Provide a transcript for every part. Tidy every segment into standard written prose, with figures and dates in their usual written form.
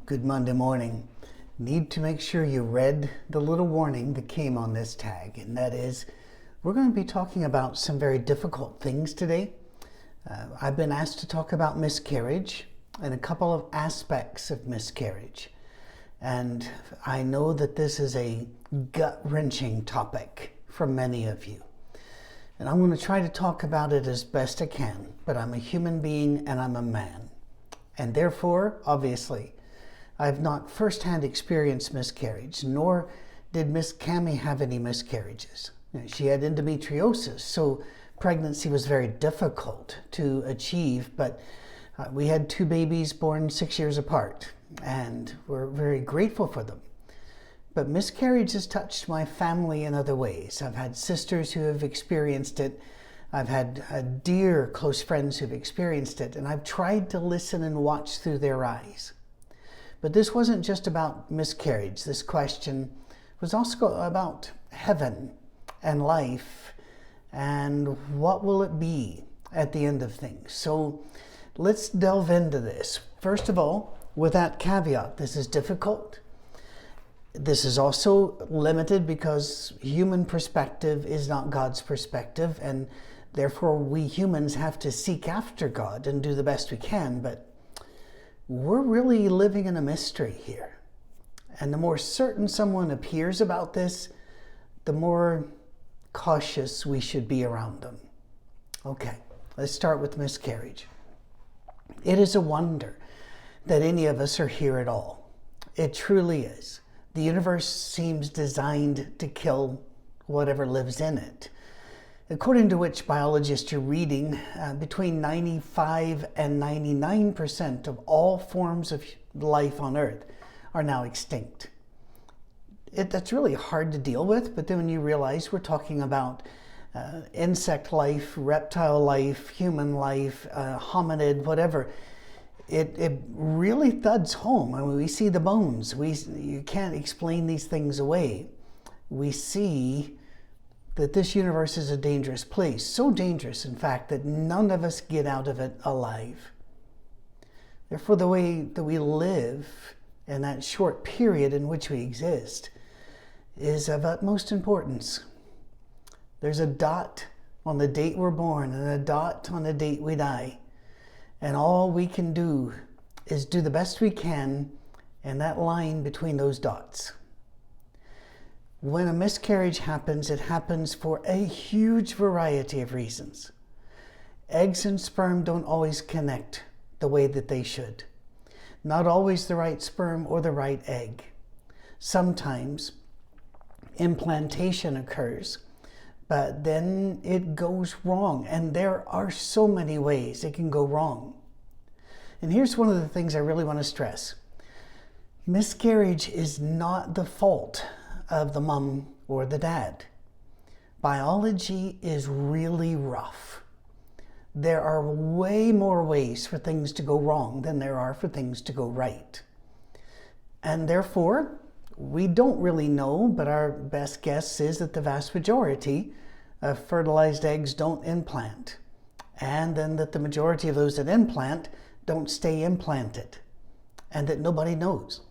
Good Monday morning. Need to make sure you read the little warning that came on this tag, and that is we're going to be talking about some very difficult things today. I've been asked to talk about miscarriage and a couple of aspects of miscarriage. And I know that this is a gut-wrenching topic for many of you. And I'm going to try to talk about it as best I can, but I'm a human being and I'm a man. And therefore, obviously, I've not firsthand experienced miscarriage, nor did Miss Cammie have any miscarriages. She had endometriosis, so pregnancy was very difficult to achieve, but we had two babies born 6 years apart, and we're very grateful for them. But miscarriage has touched my family in other ways. I've had sisters who have experienced it. I've had dear close friends who've experienced it, and I've tried to listen and watch through their eyes. But this wasn't just about miscarriage. This question was also about heaven and life and what will it be at the end of things. So let's delve into this. First of all, with that caveat, this is difficult. This is also limited because human perspective is not God's perspective, and therefore we humans have to seek after God and do the best we can, but we're really living in a mystery here. And the more certain someone appears about this, the more cautious we should be around them. Okay, let's start with miscarriage. It is a wonder that any of us are here at all. It truly is. The universe seems designed to kill whatever lives in it. According to which biologists are reading, between 95 and 99% of all forms of life on Earth are now extinct. That's really hard to deal with, but then when you realize we're talking about insect life, reptile life, human life, hominid, whatever, it really thuds home. I mean, we see the bones. You can't explain these things away. We see that this universe is a dangerous place. So dangerous, in fact, that none of us get out of it alive. Therefore, the way that we live in that short period in which we exist is of utmost importance. There's a dot on the date we're born and a dot on the date we die. And all we can do is do the best we can in that line between those dots. When a miscarriage happens, it happens for a huge variety of reasons. Eggs and sperm don't always connect the way that they should. Not always the right sperm or the right egg. Sometimes implantation occurs, but then it goes wrong. And there are so many ways it can go wrong. And here's one of the things I really want to stress. Miscarriage is not the fault of the mom or the dad. Biology is really rough. There are way more ways for things to go wrong than there are for things to go right. And therefore, we don't really know, but our best guess is that the vast majority of fertilized eggs don't implant. And then that the majority of those that implant don't stay implanted. And that nobody knows.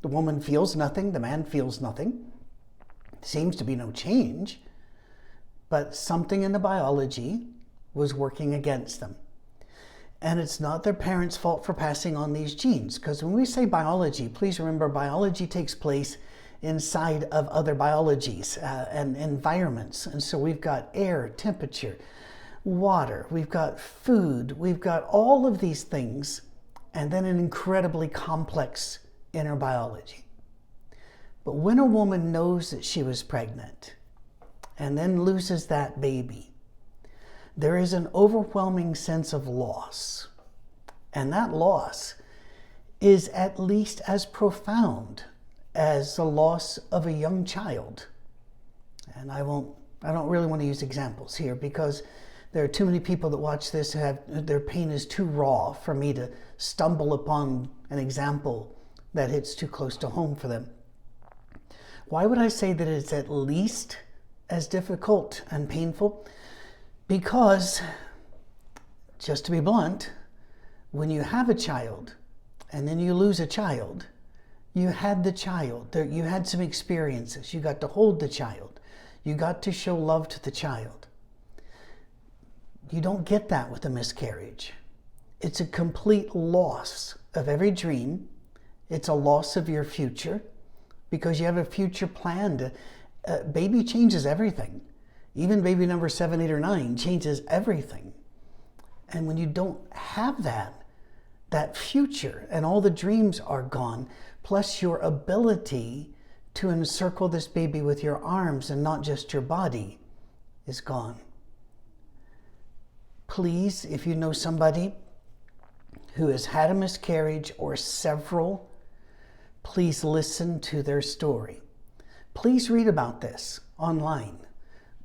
The woman feels nothing, the man feels nothing. Seems to be no change, but something in the biology was working against them. And it's not their parents' fault for passing on these genes, because when we say biology, please remember biology takes place inside of other biologies and environments. And so we've got air, temperature, water, we've got food, we've got all of these things, and then an incredibly complex inner biology. But when a woman knows that she was pregnant and then loses that baby, there is an overwhelming sense of loss. And that loss is at least as profound as the loss of a young child. And I don't really want to use examples here because there are too many people that watch this who their pain is too raw for me to stumble upon an example that hits too close to home for them. Why would I say that it's at least as difficult and painful? Because, just to be blunt, when you have a child and then you lose a child. You had the child. You had some experiences. You got to hold the child. You got to show love to the child. You don't get that with a miscarriage. It's a complete loss of every dream. It's a loss of your future because you have a future planned. Baby changes everything. Even baby number 7, 8, or 9 changes everything. And when you don't have that future and all the dreams are gone, plus your ability to encircle this baby with your arms and not just your body is gone. Please, if you know somebody who has had a miscarriage or several, please listen to their story. Please read about this online.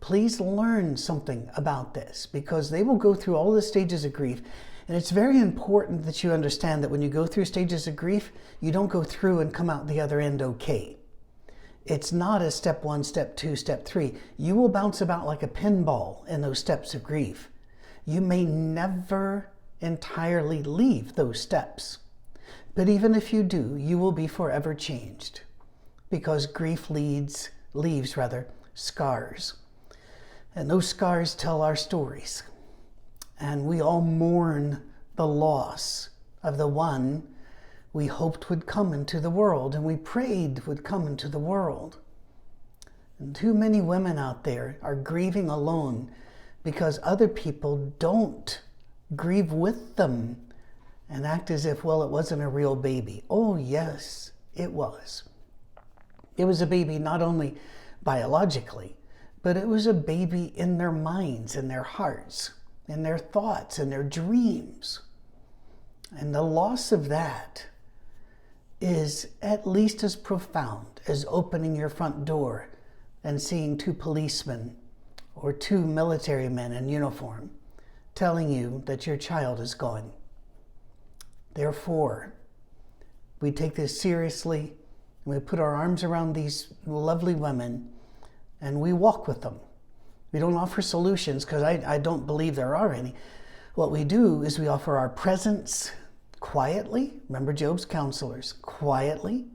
Please learn something about this because they will go through all the stages of grief. And it's very important that you understand that when you go through stages of grief, you don't go through and come out the other end okay. It's not a step 1, step 2, step 3. You will bounce about like a pinball in those steps of grief. You may never entirely leave those steps. But even if you do, you will be forever changed because grief leaves scars. And those scars tell our stories. And we all mourn the loss of the one we hoped would come into the world and we prayed would come into the world. And too many women out there are grieving alone because other people don't grieve with them and act as if, well, it wasn't a real baby. Oh, yes, it was. It was a baby not only biologically, but it was a baby in their minds, in their hearts, in their thoughts, in their dreams. And the loss of that is at least as profound as opening your front door and seeing 2 policemen or 2 military men in uniform telling you that your child is gone. Therefore, we take this seriously and we put our arms around these lovely women and we walk with them. We don't offer solutions because I don't believe there are any. What we do is we offer our presence quietly. Remember Job's counselors, quietly.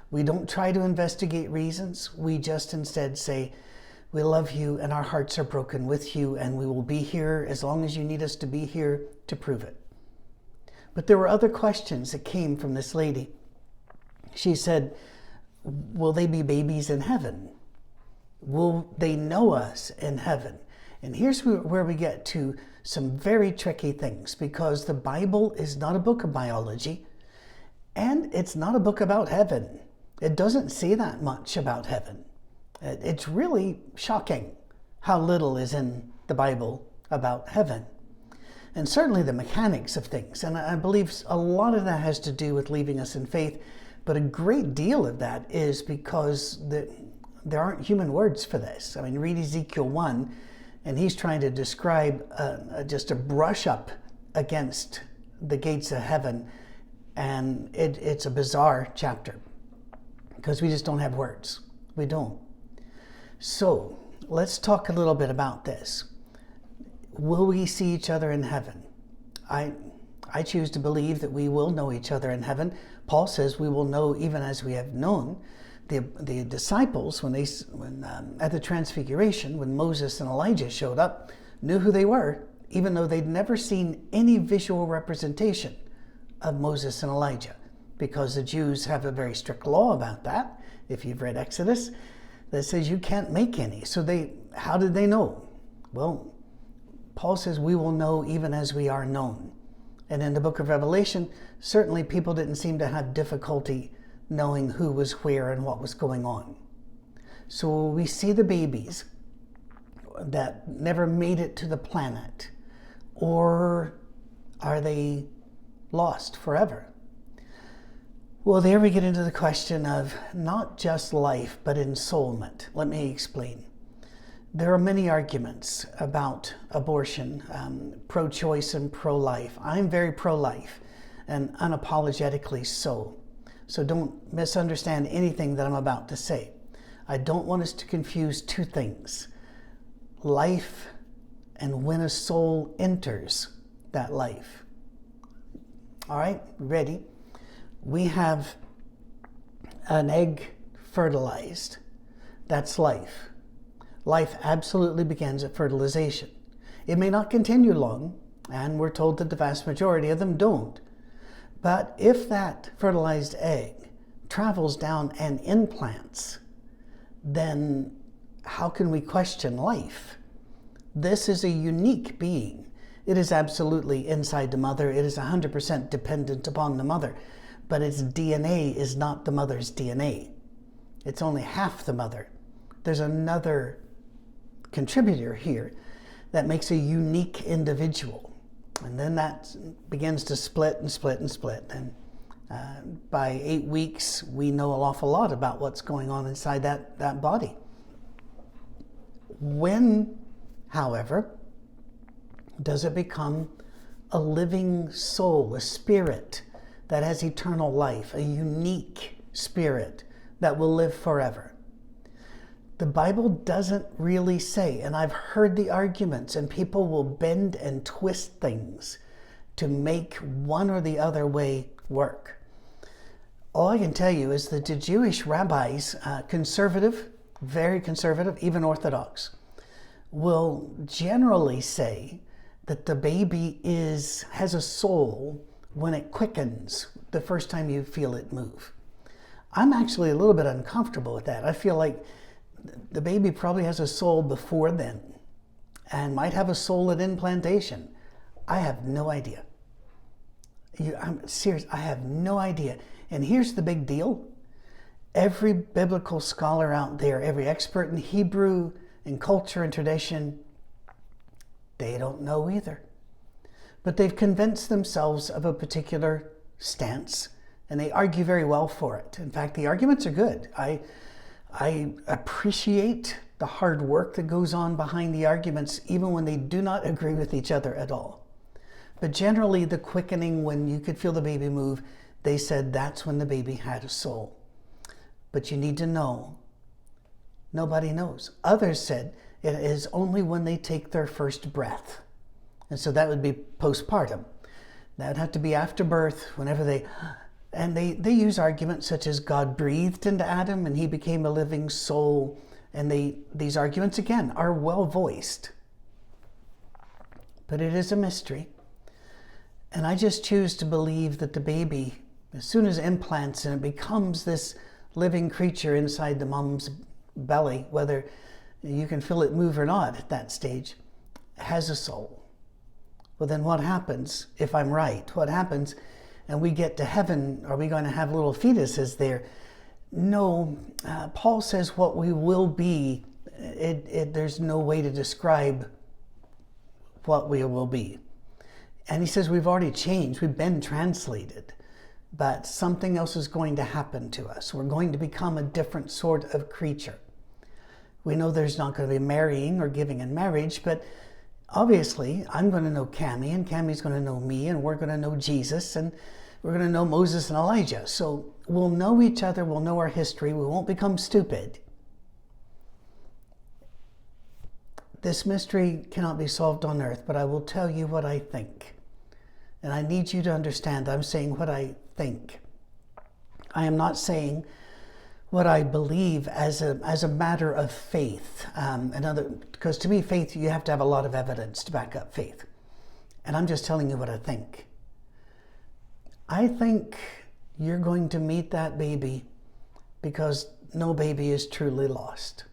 We don't try to investigate reasons. We just instead say, we love you and our hearts are broken with you and we will be here as long as you need us to be here to prove it. But there were other questions that came from this lady. She said, will they be babies in heaven? Will they know us in heaven? And here's where we get to some very tricky things because the Bible is not a book of biology and it's not a book about heaven. It doesn't say that much about heaven. It's really shocking how little is in the Bible about heaven. And certainly the mechanics of things. And I believe a lot of that has to do with leaving us in faith. But a great deal of that is because there aren't human words for this. I mean, read Ezekiel 1, and he's trying to describe just a brush up against the gates of heaven. And it's a bizarre chapter because we just don't have words. We don't. So let's talk a little bit about this. Will we see each other in heaven? I choose to believe that we will know each other in heaven. Paul says we will know even as we have known. The disciples, when at the Transfiguration, when Moses and Elijah showed up, knew who they were, even though they'd never seen any visual representation of Moses and Elijah, because the Jews have a very strict law about that. If you've read Exodus, that says you can't make any. So how did they know? Well, Paul says we will know even as we are known. And in the book of Revelation, certainly people didn't seem to have difficulty knowing who was where and what was going on. So we see the babies that never made it to the planet, or are they lost forever? Well, there we get into the question of not just life, but ensoulment. Let me explain. There are many arguments about abortion, pro-choice and pro-life. I'm very pro-life and unapologetically so. So don't misunderstand anything that I'm about to say. I don't want us to confuse 2 things. Life and when a soul enters that life. All right, ready? We have an egg fertilized. That's life. Life absolutely begins at fertilization. It may not continue long, and we're told that the vast majority of them don't. But if that fertilized egg travels down and implants, then how can we question life? This is a unique being. It is absolutely inside the mother. It is 100% dependent upon the mother. But its DNA is not the mother's DNA. It's only half the mother. There's another contributor here that makes a unique individual. And then that begins to split and split and split. And by 8 weeks, we know an awful lot about what's going on inside that body. When, however, does it become a living soul, a spirit that has eternal life, a unique spirit that will live forever? The Bible doesn't really say, and I've heard the arguments, and people will bend and twist things to make one or the other way work. All I can tell you is that the Jewish rabbis, conservative, very conservative, even Orthodox, will generally say that the baby has a soul when it quickens the first time you feel it move. I'm actually a little bit uncomfortable with that. I feel like the baby probably has a soul before then and might have a soul at implantation. I have no idea. I'm serious, I have no idea. And here's the big deal. Every biblical scholar out there, every expert in Hebrew, in culture and tradition, they don't know either. But they've convinced themselves of a particular stance, and they argue very well for it. In fact, the arguments are good. I appreciate the hard work that goes on behind the arguments, even when they do not agree with each other at all. But generally, the quickening, when you could feel the baby move, they said that's when the baby had a soul. But you need to know, nobody knows. Others said it is only when they take their first breath. And so that would be postpartum. That would have to be after birth, whenever they use arguments such as God breathed into Adam and he became a living soul. And these arguments, again, are well voiced. But it is a mystery. And I just choose to believe that the baby, as soon as it implants and it becomes this living creature inside the mom's belly, whether you can feel it move or not at that stage, has a soul. Well, then what happens, if I'm right? What happens, and we get to heaven, are we going to have little fetuses there? No, Paul says what we will be, there's no way to describe what we will be. And he says we've already changed, we've been translated, but something else is going to happen to us. We're going to become a different sort of creature. We know there's not going to be marrying or giving in marriage, but obviously I'm going to know Cammie, and Cammie's going to know me, and we're going to know Jesus, and we're going to know Moses and Elijah. So we'll know each other, we'll know our history, we won't become stupid. This mystery cannot be solved on earth, but I will tell you what I think. And I need you to understand I'm saying what I think. I am not saying what I believe as a matter of faith. Because to me, faith, you have to have a lot of evidence to back up faith. And I'm just telling you what I think. I think you're going to meet that baby because no baby is truly lost.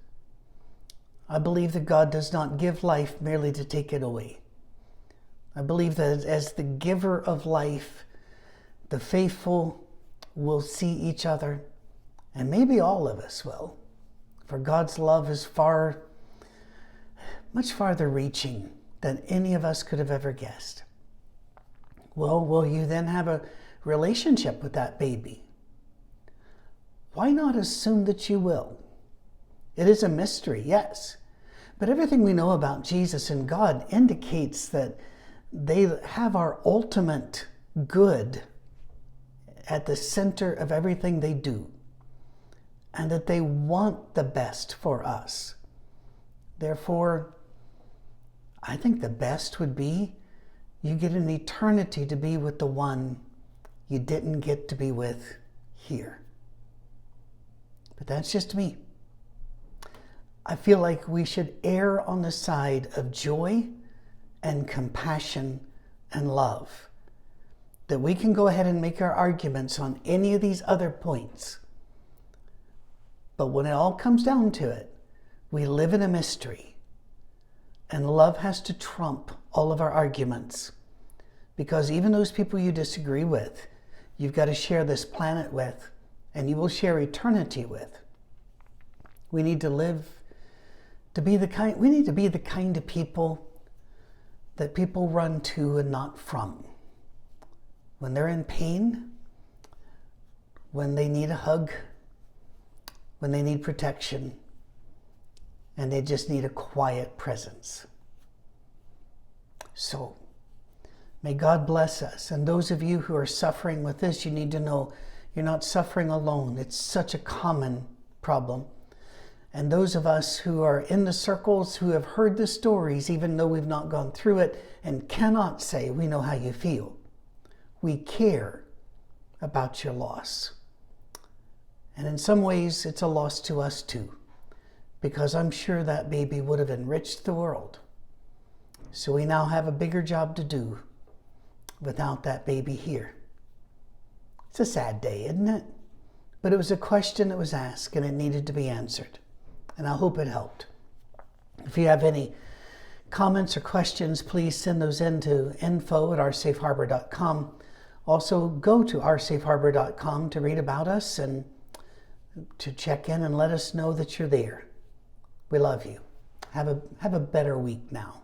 I believe that God does not give life merely to take it away. I believe that as the giver of life, the faithful will see each other, and maybe all of us will, for God's love is much farther reaching than any of us could have ever guessed. Well, will you then have a relationship with that baby? Why not assume that you will? It is a mystery, yes. But everything we know about Jesus and God indicates that they have our ultimate good at the center of everything they do, and that they want the best for us. Therefore, I think the best would be you get an eternity to be with the one you didn't get to be with here. But that's just me. I feel like we should err on the side of joy and compassion and love. That we can go ahead and make our arguments on any of these other points. But when it all comes down to it, we live in a mystery. And love has to trump all of our arguments. Because even those people you disagree with, you've got to share this planet with, and you will share eternity with. We need to live we need to be the kind of people that people run to and not from. When they're in pain, when they need a hug, when they need protection, and they just need a quiet presence. So, may God bless us. And those of you who are suffering with this, you need to know you're not suffering alone. It's such a common problem. And those of us who are in the circles, who have heard the stories, even though we've not gone through it, and cannot say we know how you feel. We care about your loss. And in some ways, it's a loss to us too, because I'm sure that baby would have enriched the world. So we now have a bigger job to do without that baby here. It's a sad day, isn't it? But it was a question that was asked, and it needed to be answered. And I hope it helped. If you have any comments or questions, please send those in to info@oursafeharbor.com. Also, go to oursafeharbor.com to read about us and to check in and let us know that you're there. We love you. Have a better week now.